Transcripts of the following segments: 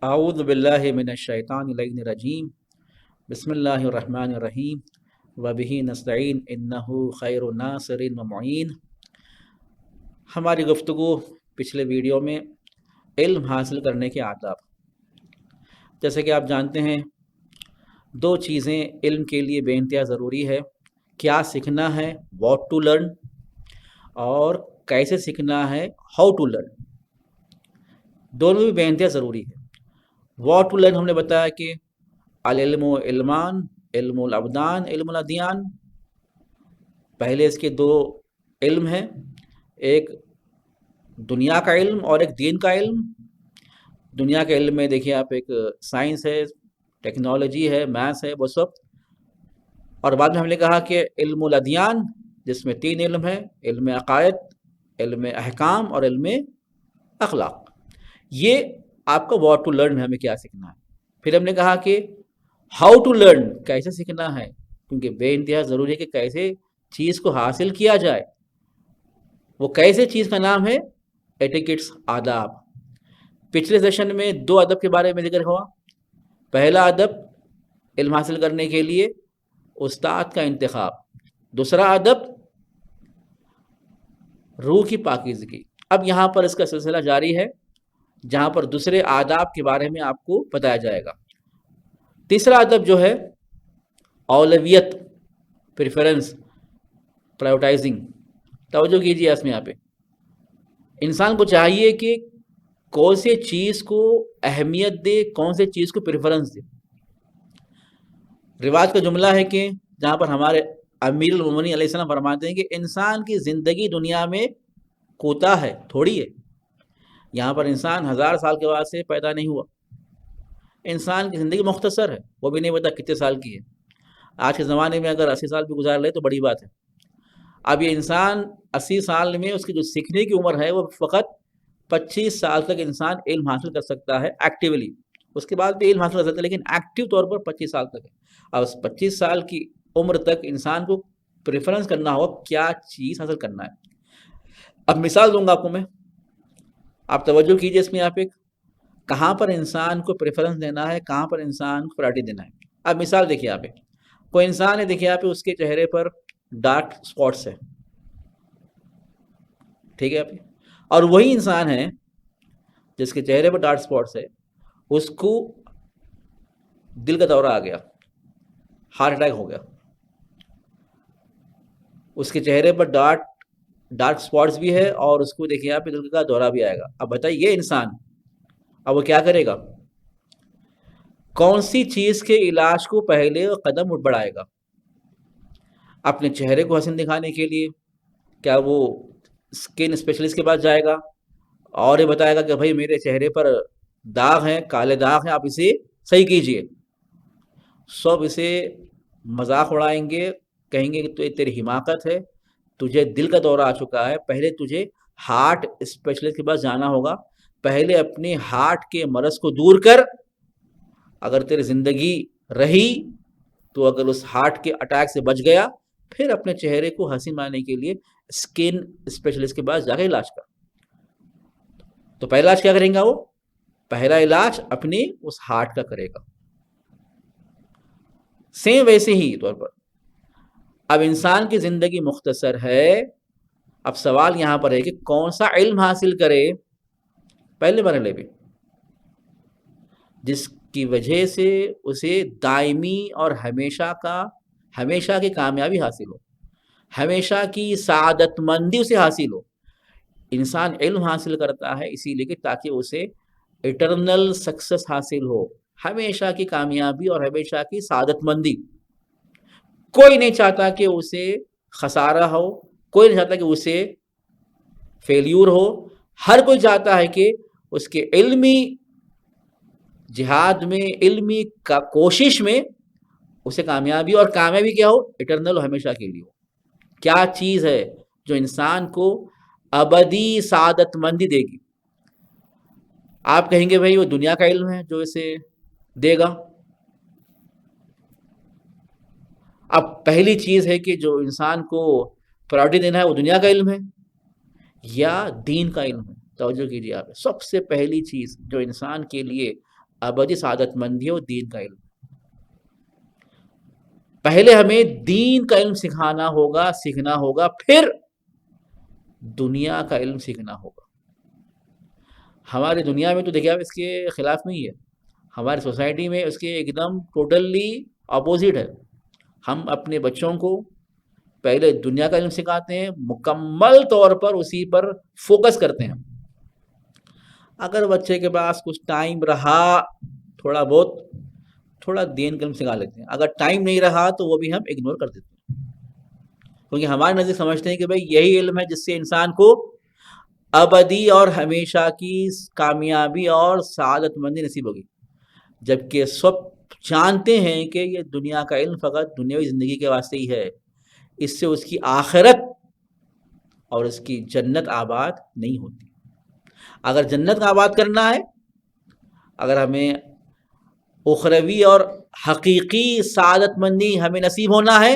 اعوذ باللہ من الشیطان الرجیم بسم اللہ الرحمن الرحیم وبہ نستعین انہ خیر ناصر و معین۔ ہماری گفتگو پچھلے ویڈیو میں علم حاصل کرنے کے آداب، جیسے کہ آپ جانتے ہیں دو چیزیں علم کے لیے بے انتہا ضروری ہے، کیا سیکھنا ہے واٹ ٹو لرن، اور کیسے سیکھنا ہے ہاؤ ٹو لرن، دونوں بھی بے انتہا ضروری ہے۔ واٹ ٹو لرن ہم نے بتایا کہ العلم و علمان، علم الابدان، علم الادیان، پہلے اس کے دو علم ہیں، ایک دنیا کا علم اور ایک دین کا علم۔ دنیا کے علم میں دیکھیے آپ ایک سائنس ہے، ٹیکنالوجی ہے، میتھس ہے، وہ سب، اور بعد میں ہم نے کہا کہ علم الادیان جس میں تین علم ہے، علم عقائد، علم احکام اور علم اخلاق۔ یہ آپ کا واٹ ٹو لرن ہے، ہمیں کیا سیکھنا ہے۔ پھر ہم نے کہا کہ ہاؤ ٹو لرن، کیسے سیکھنا ہے، کیونکہ بے انتہا ضروری ہے کہ کیسے چیز کو حاصل کیا جائے۔ وہ کیسے چیز کا نام ہے ایٹیکٹس، آداب۔ پچھلے سیشن میں دو ادب کے بارے میں ذکر ہوا۔ پہلا ادب علم حاصل کرنے کے لیے استاد کا انتخاب، دوسرا ادب روح کی پاکیزگی۔ اب یہاں پر اس کا سلسلہ جاری ہے، جہاں پر دوسرے آداب کے بارے میں آپ کو بتایا جائے گا۔ تیسرا ادب جو ہے اولویت، پریفرنس، پرائیورٹائزنگ۔ توجہ کیجیے اس میں یہاں پہ انسان کو چاہیے کہ کون سے چیز کو اہمیت دے، کون سے چیز کو پریفرنس دے۔ رواج کا جملہ ہے کہ جہاں پر ہمارے امیر المومنین علیہ السلام فرماتے ہیں کہ انسان کی زندگی دنیا میں کوتا ہے، تھوڑی ہے۔ یہاں پر انسان 1000 سال کے بعد سے پیدا نہیں ہوا، انسان کی زندگی مختصر ہے، وہ بھی نہیں پتا کتنے سال کی ہے۔ آج کے زمانے میں اگر 80 سال بھی گزار لے تو بڑی بات ہے۔ اب یہ انسان 80 سال میں اس کی جو سیکھنے کی عمر ہے وہ فقط 25 سال تک انسان علم حاصل کر سکتا ہے ایکٹیولی، اس کے بعد بھی علم حاصل کر سکتا ہے لیکن ایکٹیو طور پر 25 سال تک ہے۔ اب اس 25 سال کی عمر تک انسان کو پریفرنس کرنا ہوگا کیا چیز حاصل کرنا ہے۔ اب مثال دوں گا آپ کو میں، آپ توجہ کیجئے اس میں، آپ ایک کہاں پر انسان کو پریفرنس دینا ہے، کہاں پر انسان کو پرائرٹی دینا ہے۔ اب مثال دیکھیے آپ، کوئی انسان ہے، دیکھیے آپ اس کے چہرے پر ڈارک سپاٹس ہے، ٹھیک ہے آپ، اور وہی انسان ہے جس کے چہرے پر ڈارک سپاٹس ہے، اس کو دل کا دورہ آ گیا، ہارٹ اٹیک ہو گیا، اس کے چہرے پر ڈارک سپاٹس بھی ہے اور اس کو دیکھیے آپ دل کا دورہ بھی آئے گا۔ اب بتائیے یہ انسان اب وہ کیا کرے گا، کون سی چیز کے علاج کو پہلے قدم بڑھائے گا؟ اپنے چہرے کو حسین دکھانے کے لیے کیا وہ اسکن اسپیشلسٹ کے پاس جائے گا اور یہ بتائے گا کہ بھائی میرے چہرے پر داغ ہیں، کالے داغ ہیں، آپ اسے صحیح کیجئے؟ سب اسے مذاق اڑائیں گے، کہیں گے کہ تو یہ تیری حماقت ہے، تجھے دل کا دورہ آ چکا ہے، پہلے تجھے ہارٹ اسپیشلسٹ کے پاس جانا ہوگا، پہلے اپنے ہارٹ کے مرض کو دور کر، اگر تیری زندگی رہی تو اگر اس ہارٹ کے اٹیک سے بچ گیا پھر اپنے چہرے کو حسین بنانے کے لیے اسکن اسپیشلسٹ کے پاس جا کے علاج کر۔ تو پہلا علاج کیا کریں گا وہ؟ پہلا علاج اپنے اس ہارٹ کا کرے گا۔ سیم ویسے ہی طور پر اب انسان کی زندگی مختصر ہے، اب سوال یہاں پر ہے کہ کون سا علم حاصل کرے پہلے مرحلے پہ، جس کی وجہ سے اسے دائمی اور ہمیشہ کی کامیابی حاصل ہو، ہمیشہ کی سعادت مندی اسے حاصل ہو۔ انسان علم حاصل کرتا ہے اسی لیے کہ تاکہ اسے اٹرنل سکسس حاصل ہو، ہمیشہ کی کامیابی اور ہمیشہ کی سعادت مندی۔ کوئی نہیں چاہتا کہ اسے خسارہ ہو، کوئی نہیں چاہتا کہ اسے فیلیور ہو، ہر کوئی چاہتا ہے کہ اس کے علمی جہاد میں، علمی کوشش میں اسے کامیابی، اور کامیابی کیا ہو؟ اٹرنل، ہمیشہ کے لیے ہو۔ کیا چیز ہے جو انسان کو ابدی سعادت مندی دے گی؟ آپ کہیں گے بھائی وہ دنیا کا علم ہے جو اسے دے گا۔ اب پہلی چیز ہے کہ جو انسان کو پرائرٹی دینا ہے وہ دنیا کا علم ہے یا دین کا علم ہے؟ توجہ کیجیے آپ، سب سے پہلی چیز جو انسان کے لیے ابدی سعادت مندی اور دین کا علم. پہلے ہمیں دین کا علم سیکھنا ہوگا, پھر دنیا کا علم سیکھنا ہوگا. ہماری دنیا میں تو دیکھیے آپ اس کے خلاف نہیں ہے, ہماری سوسائٹی میں اس کے ایک دم ٹوٹلی اپوزٹ ہے. ہم اپنے بچوں کو پہلے دنیا کا علم سکھاتے ہیں, مکمل طور پر اسی پر فوکس کرتے ہیں. اگر بچے کے پاس کچھ ٹائم رہا تھوڑا دین کا علم سکھا لیتے ہیں. اگر ٹائم نہیں رہا تو وہ بھی ہم اگنور کر دیتے ہیں, کیونکہ ہمارے نزدیک سمجھتے ہیں کہ بھائی یہی علم ہے جس سے انسان کو ابدی اور ہمیشہ کی کامیابی اور سعادت مندی نصیب ہوگی. جبکہ سب جانتے ہیں کہ یہ دنیا کا علم فقط دنیاوی زندگی کے واسطے ہی ہے, اس سے اس کی آخرت اور اس کی جنت آباد نہیں ہوتی. اگر جنت کا آباد کرنا ہے, اگر ہمیں اخروی اور حقیقی سعادت مندی ہمیں نصیب ہونا ہے,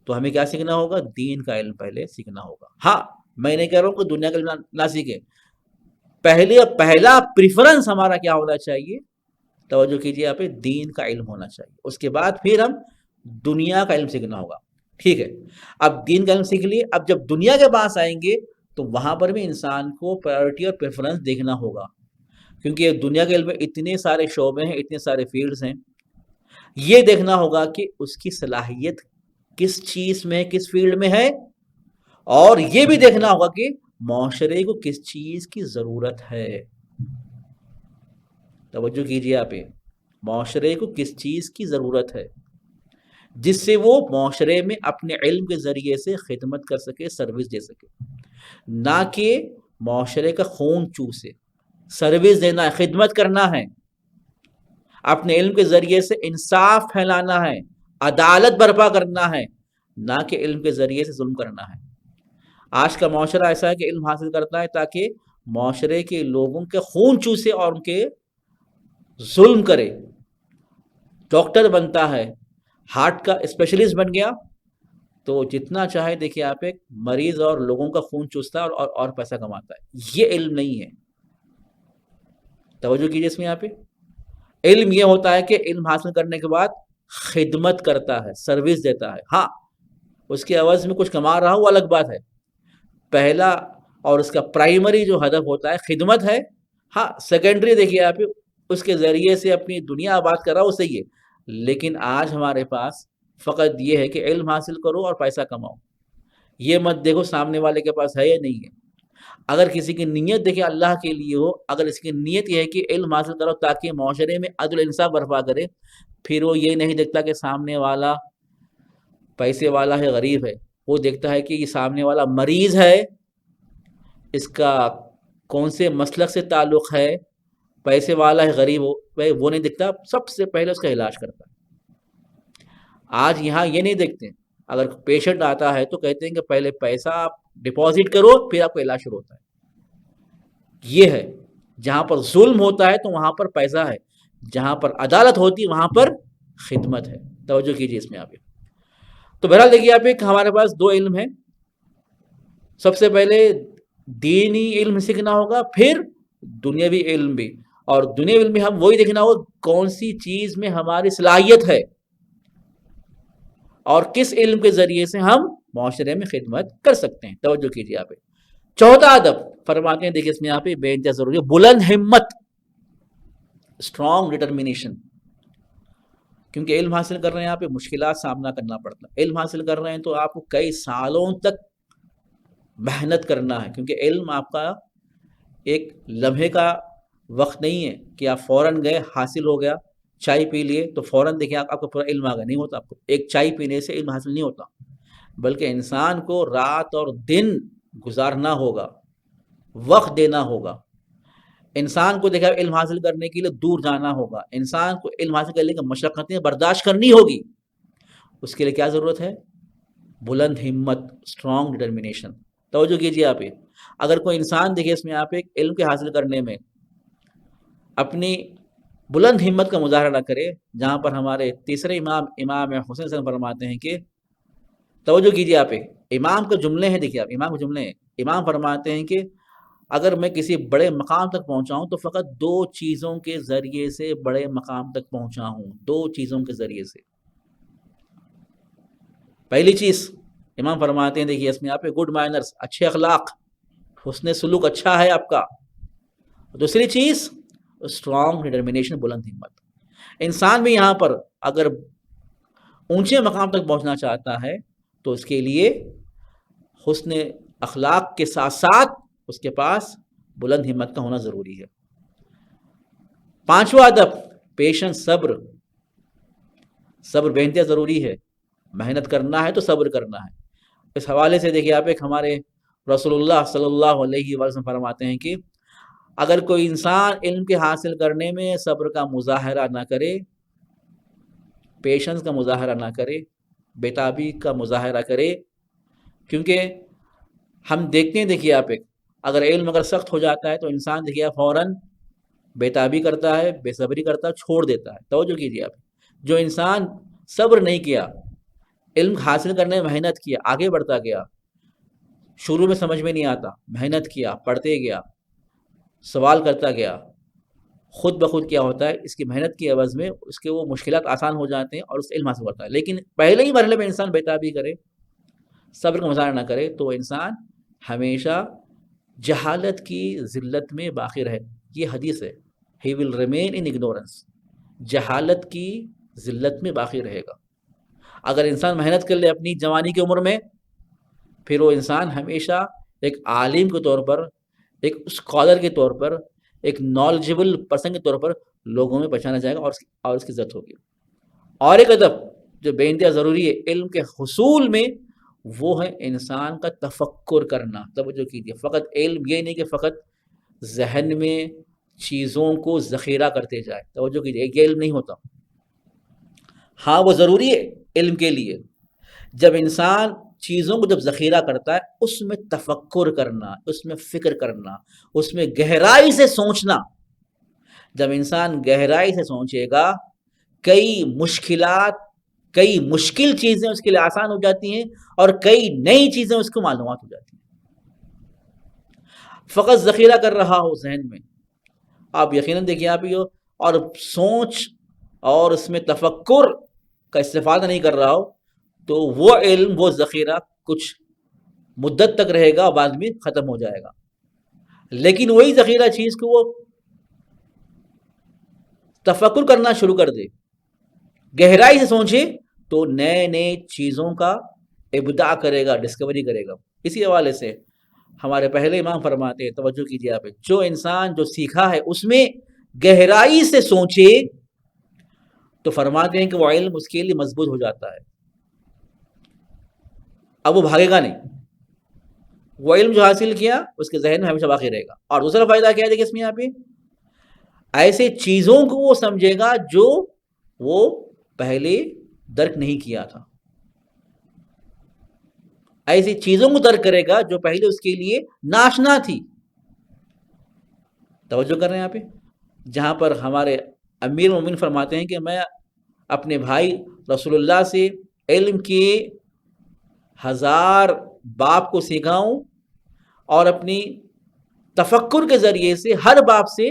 تو ہمیں کیا سیکھنا ہوگا؟ دین کا علم پہلے سیکھنا ہوگا. ہاں, میں نہیں کہہ رہا ہوں کہ دنیا کا علم نہ سیکھے, پہلا پریفرنس ہمارا کیا ہونا چاہیے؟ توجہ کیجیے آپ, دین کا علم ہونا چاہیے. اس کے بعد پھر ہم دنیا کا علم سیکھنا ہوگا. ٹھیک ہے, اب دین کا علم سیکھ لیے, اب جب دنیا کے پاس آئیں گے تو وہاں پر بھی انسان کو پرائورٹی اور پریفرنس دیکھنا ہوگا, کیونکہ دنیا کے علم میں اتنے سارے شعبے ہیں, اتنے سارے فیلڈز ہیں. یہ دیکھنا ہوگا کہ اس کی صلاحیت کس چیز میں, کس فیلڈ میں ہے, اور یہ بھی دیکھنا ہوگا کہ معاشرے کو کس چیز کی ضرورت ہے. توجہ کیجیے آپ, معاشرے کو کس چیز کی ضرورت ہے جس سے وہ معاشرے میں اپنے علم کے ذریعے سے خدمت کر سکے, سروس دے سکے. نہ کہ معاشرے کا خون چوسے. سروس دینا ہے, خدمت کرنا ہے, اپنے علم کے ذریعے سے انصاف پھیلانا ہے, عدالت برپا کرنا ہے, نہ کہ علم کے ذریعے سے ظلم کرنا ہے. آج کا معاشرہ ایسا ہے کہ علم حاصل کرتا ہے تاکہ معاشرے کے لوگوں کے خون چوسے اور ان کے ظلم کرے. ڈاکٹر بنتا ہے, ہارٹ کا اسپیشلسٹ بن گیا, تو جتنا چاہے دیکھیے آپ, ایک مریض اور لوگوں کا خون چوستا ہے اور پیسہ کماتا ہے. یہ علم نہیں ہے. توجہ کیجیے اس میں یہاں پہ, علم یہ ہوتا ہے کہ علم حاصل کرنے کے بعد خدمت کرتا ہے, سروس دیتا ہے. ہاں, اس کے عوض میں کچھ کما رہا ہو وہ الگ بات ہے. پہلا اور اس کا پرائمری جو ہدف ہوتا ہے خدمت ہے. ہاں, سیکنڈری دیکھیے آپ, اس کے ذریعے سے اپنی دنیا آباد کر رہا ہو, صحیح ہے. لیکن آج ہمارے پاس فقط یہ ہے کہ علم حاصل کرو اور پیسہ کماؤ. یہ مت دیکھو سامنے والے کے پاس ہے یا نہیں ہے. اگر کسی کی نیت دیکھیں اللہ کے لیے ہو, اگر اس کی نیت یہ ہے کہ علم حاصل کرو تاکہ معاشرے میں عدل انصاف برپا کرے, پھر وہ یہ نہیں دیکھتا کہ سامنے والا پیسے والا ہے, غریب ہے. وہ دیکھتا ہے کہ یہ سامنے والا مریض ہے, اس کا کون سے مسلک سے تعلق ہے, پیسے والا ہے, غریب ہو, وہ نہیں دیکھتا. سب سے پہلے اس کا علاج کرتا ہے. آج یہاں یہ نہیں دیکھتے, اگر پیشنٹ آتا ہے تو کہتے ہیں کہ پہلے پیسہ آپ ڈپازٹ کرو پھر آپ کا علاج شروع ہوتا ہے. یہ ہے, جہاں پر ظلم ہوتا ہے تو وہاں پر پیسہ ہے, جہاں پر عدالت ہوتی ہے وہاں پر خدمت ہے. توجہ کیجیے اس میں آپ. تو بہرحال دیکھیے آپ, ایک ہمارے پاس دو علم ہیں. سب سے پہلے دینی علم سیکھنا ہوگا, پھر دنیاوی علم بھی. اور دنیاوی علم میں ہم وہی دیکھنا ہوگا کون سی چیز میں ہماری صلاحیت ہے اور کس علم کے ذریعے سے ہم معاشرے میں خدمت کر سکتے ہیں. توجہ کیجیے آپ. چوتھا ادب فرماتے ہیں, دیکھیے اس میں یہاں پہ بے انتہا ضروری ہے, بلند ہمت, اسٹرانگ ڈٹرمینیشن. کیونکہ علم حاصل کر رہے ہیں یہاں پہ مشکلات سامنا کرنا پڑتا ہے. علم حاصل کر رہے ہیں تو آپ کو کئی سالوں تک محنت کرنا ہے, کیونکہ علم آپ کا ایک لمحے کا وقت نہیں ہے کہ آپ فوراً گئے, حاصل ہو گیا, چائے پی لیے تو فوراً دیکھیں آپ کو پورا علم آ گیا. نہیں ہوتا. آپ کو ایک چائے پینے سے علم حاصل نہیں ہوتا, بلکہ انسان کو رات اور دن گزارنا ہوگا, وقت دینا ہوگا. انسان کو دیکھا علم حاصل کرنے کے لیے دور جانا ہوگا. انسان کو علم حاصل کرنے کی مشقتیں برداشت کرنی ہوگی. اس کے لیے کیا ضرورت ہے؟ بلند ہمت, اسٹرانگ ڈٹرمینیشن. توجہ کیجیے آپ. اگر کوئی انسان دیکھے اس میں آپ ایک علم کے حاصل کرنے میں اپنی بلند ہمت کا مظاہرہ نہ کرے, جہاں پر ہمارے تیسرے امام حسین صاحب فرماتے ہیں کہ, توجہ کیجیے آپ, امام کے جملے ہیں, دیکھیے آپ امام کے جملے ہیں. امام فرماتے ہیں کہ اگر میں کسی بڑے مقام تک پہنچا ہوں تو فقط 2 چیزوں کے ذریعے سے بڑے مقام تک پہنچا ہوں، 2 چیزوں کے ذریعے سے۔ پہلی چیز امام فرماتے ہیں، دیکھیے اس میں آپ گڈ مینرز، اچھے اخلاق، حسن سلوک اچھا ہے آپ کا۔ دوسری چیز اسٹرانگ ڈٹرمنیشن، بلند ہمت۔ انسان بھی یہاں پر اگر اونچے مقام تک پہنچنا چاہتا ہے تو اس کے لیے حسن اخلاق کے ساتھ ساتھ اس کے پاس بلند ہمت کا ہونا ضروری ہے۔ 5واں ادب پیشنس، صبر۔ صبر بے انتہا ضروری ہے، محنت کرنا ہے تو صبر کرنا ہے۔ اس حوالے سے دیکھیے آپ ایک ہمارے رسول اللہ صلی اللہ علیہ وسلم فرماتے ہیں کہ اگر کوئی انسان علم کے حاصل کرنے میں صبر کا مظاہرہ نہ کرے، پیشنس کا مظاہرہ نہ کرے، بیتابی کا مظاہرہ کرے، کیونکہ ہم دیکھتے ہیں، دیکھیے آپ ایک اگر علم اگر سخت ہو جاتا ہے تو انسان دیکھیے آپ فوراً بیتابی کرتا ہے، بے صبری کرتا ہے، چھوڑ دیتا ہے۔ توجہ کیجیے آپ، جو انسان صبر نہیں کیا، علم حاصل کرنے میں محنت کیا، آگے بڑھتا گیا، شروع میں سمجھ میں نہیں آتا، محنت کیا، پڑھتے گیا، سوال کرتا گیا، خود بخود کیا ہوتا ہے، اس کی محنت کی عوض میں اس کے وہ مشکلات آسان ہو جاتے ہیں اور اس علم حاصل کرتا ہے۔ لیکن پہلے ہی مرحلے میں انسان بیتابی کرے، صبر کا مظاہرہ نہ کرے تو انسان ہمیشہ جہالت کی ذلت میں باقی رہے۔ یہ حدیث ہے، he will remain in ignorance، جہالت کی ذلت میں باقی رہے گا۔ اگر انسان محنت کر لے اپنی جوانی کی عمر میں، پھر وہ انسان ہمیشہ ایک عالم کے طور پر، ایک اسکالر کے طور پر، ایک نالجبل پرسن کے طور پر لوگوں میں پہچانا جائے گا اور اس کی عزت ہوگی۔ اور ایک ادب جو بے انتہا ضروری ہے علم کے حصول میں، وہ ہے انسان کا تفکر کرنا۔ توجہ کیجیے، فقط علم یہ نہیں کہ فقط ذہن میں چیزوں کو ذخیرہ کرتے جائے، توجہ کیجیے، یہ علم نہیں ہوتا۔ ہاں وہ ضروری ہے علم کے لیے، جب انسان چیزوں کو جب ذخیرہ کرتا ہے اس میں تفکر کرنا، اس میں فکر کرنا، اس میں گہرائی سے سوچنا۔ جب انسان گہرائی سے سوچے گا، کئی مشکل چیزیں اس کے لیے آسان ہو جاتی ہیں اور کئی نئی چیزیں اس کو معلومات ہو جاتی ہیں۔ فقط ذخیرہ کر رہا ہو ذہن میں، آپ یقیناً دیکھیے آپ ہی ہو، اور سوچ اور اس میں تفکر کا استفادہ نہیں کر رہا ہو تو وہ علم، وہ ذخیرہ کچھ مدت تک رہے گا اور بعد میں ختم ہو جائے گا۔ لیکن وہی ذخیرہ چیز کو وہ تفکر کرنا شروع کر دے، گہرائی سے سوچے، تو نئے نئے چیزوں کا ابداع کرے گا، ڈسکوری کرے گا۔ اسی حوالے سے ہمارے پہلے امام فرماتے ہیں، توجہ کیجیے آپ، جو انسان جو سیکھا ہے اس میں گہرائی سے سوچے تو فرماتے ہیں کہ وہ علم اس کے لیے مضبوط ہو جاتا ہے، اب وہ بھاگے گا نہیں، وہ علم جو حاصل کیا اس کے ذہن میں ہمیشہ باقی رہے گا۔ اور دوسرا فائدہ کیا ہے دیکھیں اس میں، یہاں پہ ایسے چیزوں کو وہ سمجھے گا جو وہ پہلے درک نہیں کیا تھا، ایسی چیزوں کو درک کرے گا جو پہلے اس کے لیے ناشنا تھی۔ توجہ کر رہے ہیں یہاں پہ، جہاں پر ہمارے امیر المومنین فرماتے ہیں کہ میں اپنے بھائی رسول اللہ سے علم کے 1000 باب کو سیکھا ہوں اور اپنی تفکر کے ذریعے سے ہر باب سے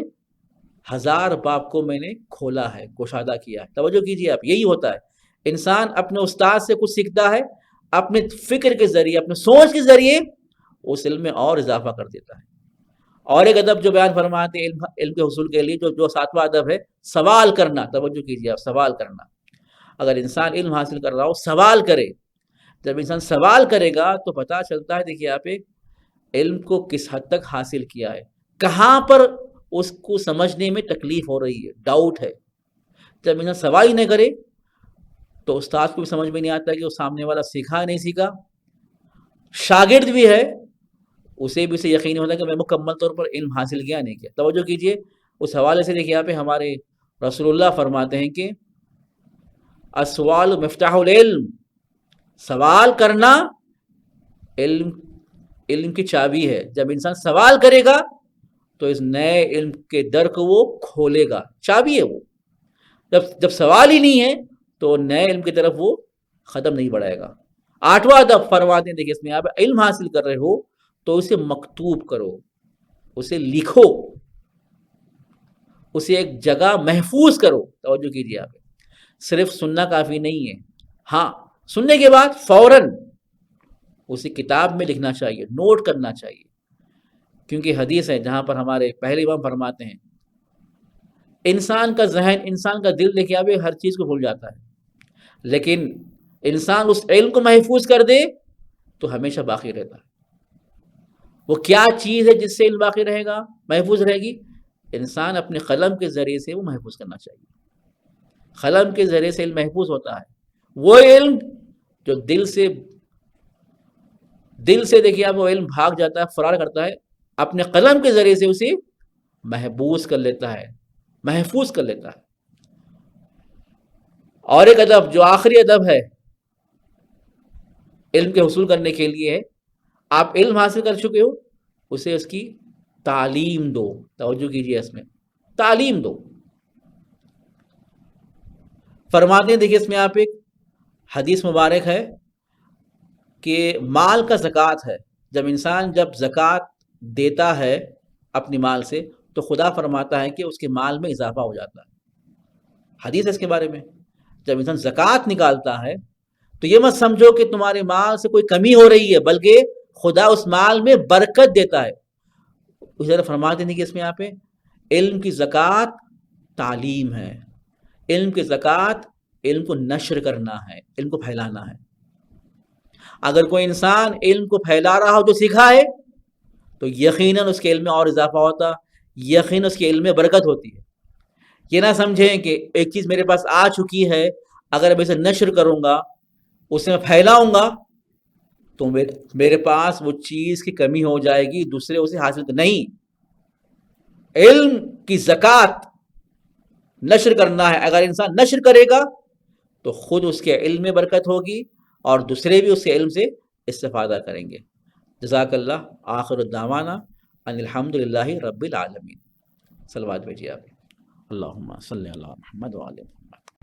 1000 باب کو میں نے کھولا ہے، گشادہ کیا ہے۔ توجہ کیجیے آپ، یہی ہوتا ہے، انسان اپنے استاد سے کچھ سیکھتا ہے، اپنے فکر کے ذریعے، اپنے سوچ کے ذریعے اس علم میں اور اضافہ کر دیتا ہے۔ اور ایک ادب جو بیان فرماتے ہیں علم کے حصول کے لیے، جو 7واں ادب ہے سوال کرنا۔ توجہ کیجیے آپ، سوال کرنا۔ اگر انسان علم حاصل کر رہا ہو، سوال کرے۔ جب انسان سوال کرے گا تو پتہ چلتا ہے، دیکھیے آپ علم کو کس حد تک حاصل کیا ہے، کہاں پر اس کو سمجھنے میں تکلیف ہو رہی ہے، ڈاؤٹ ہے۔ جب انسان سوال ہی نہ کرے تو استاد کو بھی سمجھ میں نہیں آتا کہ وہ سامنے والا سیکھا نہیں سیکھا، شاگرد بھی ہے اسے بھی اسے یقین ہوتا ہے کہ میں مکمل طور پر علم حاصل کیا نہیں کیا۔ توجہ کیجیے، اس حوالے سے دیکھیے یہاں پہ ہمارے رسول اللہ فرماتے ہیں کہ السوال مفتاح العلم، سوال کرنا علم کی چابی ہے۔ جب انسان سوال کرے گا تو اس نئے علم کے در کو وہ کھولے گا، چابی ہے وہ۔ جب سوال ہی نہیں ہے تو نئے علم کی طرف وہ قدم نہیں بڑھائے گا۔ 8واں ادب فرماتے ہیں، دیکھیے اس میں آپ علم حاصل کر رہے ہو تو اسے مکتوب کرو، اسے لکھو، اسے ایک جگہ محفوظ کرو. توجہ کیجیے آپ، صرف سننا کافی نہیں ہے. ہاں، سننے کے بعد فوراً اسے کتاب میں لکھنا چاہیے، نوٹ کرنا چاہیے. کیونکہ حدیث ہے جہاں پر ہمارے پہلے امام فرماتے ہیں انسان کا ذہن، انسان کا دل دیکھیے آپ ہر چیز کو بھول جاتا ہے، لیکن انسان اس علم کو محفوظ کر دے تو ہمیشہ باقی رہتا ہے. وہ کیا چیز ہے جس سے علم باقی رہے گا، محفوظ رہے گی؟ انسان اپنے قلم کے ذریعے سے وہ محفوظ کرنا چاہیے. قلم کے ذریعے سے علم محفوظ ہوتا ہے. وہ علم جو دل سے دیکھیے آپ وہ علم بھاگ جاتا ہے، فرار کرتا ہے، اپنے قلم کے ذریعے سے اسے محفوظ کر لیتا ہے، محفوظ کر لیتا ہے. اور ایک ادب جو آخری ادب ہے علم کے حصول کرنے کے لیے، آپ علم حاصل کر چکے ہو، اسے اس کی تعلیم دو. توجہ کیجیے، اس میں تعلیم دو. فرماتے ہیں دیکھیے اس میں آپ ایک حدیث مبارک ہے کہ مال کا زکوٰۃ ہے. جب انسان زکوٰۃ دیتا ہے اپنی مال سے تو خدا فرماتا ہے کہ اس کے مال میں اضافہ ہو جاتا ہے. حدیث ہے اس کے بارے میں. جب انسان زکوٰۃ نکالتا ہے تو یہ مت سمجھو کہ تمہارے مال سے کوئی کمی ہو رہی ہے، بلکہ خدا اس مال میں برکت دیتا ہے. اسی طرح فرماتے ہیں کہ اس میں یہاں پہ علم کی زکوٰۃ تعلیم ہے. علم کی زکوٰۃ علم کو نشر کرنا ہے، علم کو پھیلانا ہے. اگر کوئی انسان علم کو پھیلا رہا ہو جو سیکھا ہے تو یقیناً اس کے علم میں اور اضافہ ہوتا، یقیناً اس کے علم میں برکت ہوتی ہے. یہ نہ سمجھیں کہ ایک چیز میرے پاس آ چکی ہے، اگر میں اسے نشر کروں گا، اسے میں پھیلاؤں گا تو میرے پاس وہ چیز کی کمی ہو جائے گی، دوسرے اسے حاصل نہیں. علم کی زکوٰۃ نشر کرنا ہے. اگر انسان نشر کرے گا تو خود اس کے علم میں برکت ہوگی اور دوسرے بھی اس کے علم سے استفادہ کریں گے. جزاک اللہ. آخر الدعوانا ان الحمد للہ رب العالمین. صلوات بھیجیے آپ. اللہم صلی علی محمد وعلی محمد.